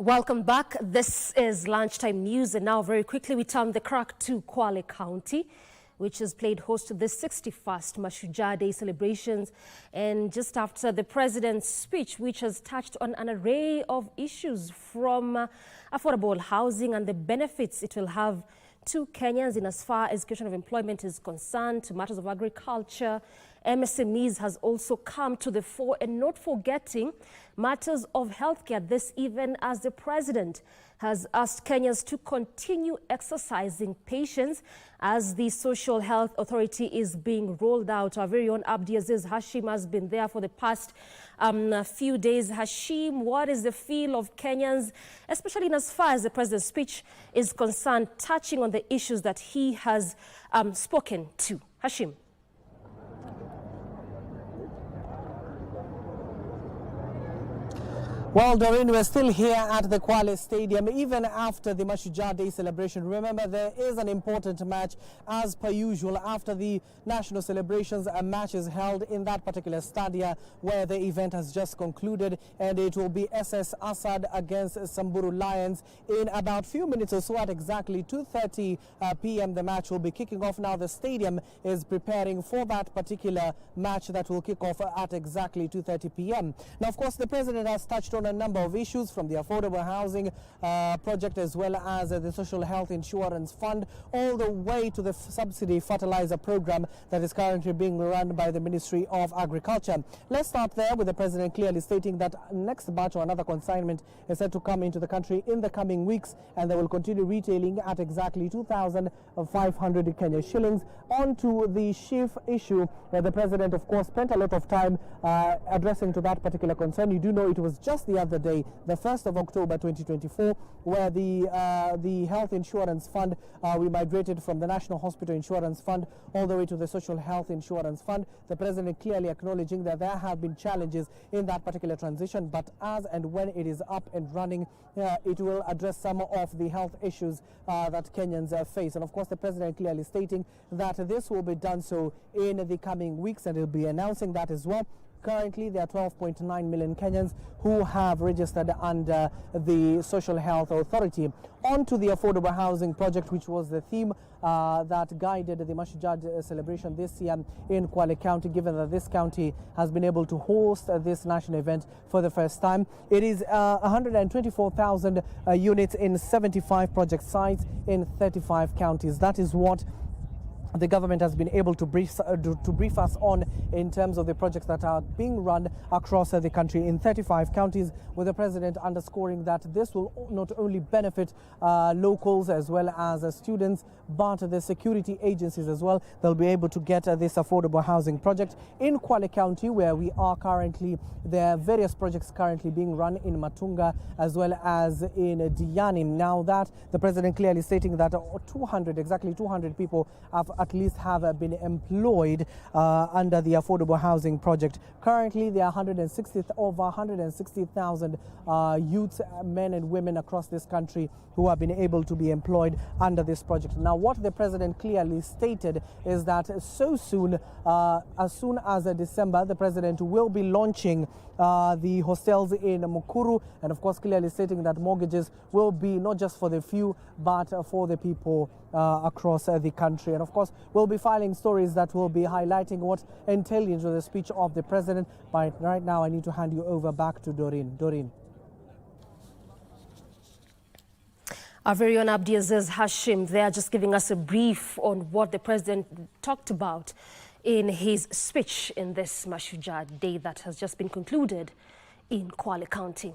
Welcome back. This is Lunchtime News, and now very quickly we turn the crack to Kwale County, which has played host to the 61st Mashujaa Day celebrations. And just after the president's speech, which has touched on an array of issues from affordable housing and the benefits it will have to Kenyans in as far as question of employment is concerned, to matters of agriculture, MSMEs has also come to the fore, and not forgetting matters of healthcare. This even as the president has asked Kenyans to continue exercising patience as the Social Health Authority is being rolled out. Our very own Abdiaziz Hashim has been there for the past few days. Hashim, what is the feel of Kenyans, especially in as far as the president's speech is concerned, touching on the issues that he has spoken to? Hashim. Well, Doreen, we're still here at the Kwale Stadium, even after the Mashujaa Day celebration. Remember, there is an important match, as per usual, after the national celebrations. A match is held in that particular stadia where the event has just concluded, and it will be SS Assad against Samburu Lions in about few minutes or so. At exactly 2:30 p.m. the match will be kicking off. Now the stadium is preparing for that particular match that will kick off at exactly 2:30 p.m. Now, of course, the president has touched on a number of issues, from the affordable housing project as well as the social health insurance fund, all the way to the subsidy fertilizer program that is currently being run by the Ministry of Agriculture. Let's start there with the president clearly stating that next batch or another consignment is set to come into the country in the coming weeks, and they will continue retailing at exactly 2,500 Kenya shillings. On to the chief issue where the president, of course, spent a lot of time addressing to that particular concern. You do know it was just the other day, the 1st of October 2024, where the health insurance fund, we migrated from the National Hospital Insurance Fund all the way to the Social Health Insurance Fund. The president clearly acknowledging that there have been challenges in that particular transition, but as and when it is up and running, it will address some of the health issues that Kenyans face. And of course, the president clearly stating that this will be done so in the coming weeks, and he'll be announcing that as well. Currently, there are 12.9 million Kenyans who have registered under the Social Health Authority. On to the affordable housing project, which was the theme that guided the Mashujaa celebration this year in Kwale County, given that this county has been able to host this national event for the first time. It is 124,000 units in 75 project sites in 35 counties. That is what the government has been able to brief us on in terms of the projects that are being run across the country in 35 counties, with the president underscoring that this will not only benefit locals as well as students, but the security agencies as well. They'll be able to get this affordable housing project in Kwale County, where we are currently. There are various projects currently being run in Matunga as well as in Diani. Now that the president clearly stating that exactly 200 people have at least been employed under the affordable housing project. Currently, there are over 160,000 youths, men and women across this country who have been able to be employed under this project. Now, what the president clearly stated is that as soon as December, the president will be launching the hostels in Mukuru, and of course clearly stating that mortgages will be not just for the few, but for the people across the country. And of course, we'll be filing stories that will be highlighting what entailed into the speech of the president. But right now, I need to hand you over back to Doreen. Doreen. Our very own Abdiaziz Hashim there, just giving us a brief on what the president talked about in his speech in this Mashujaa Day that has just been concluded in Kwale County.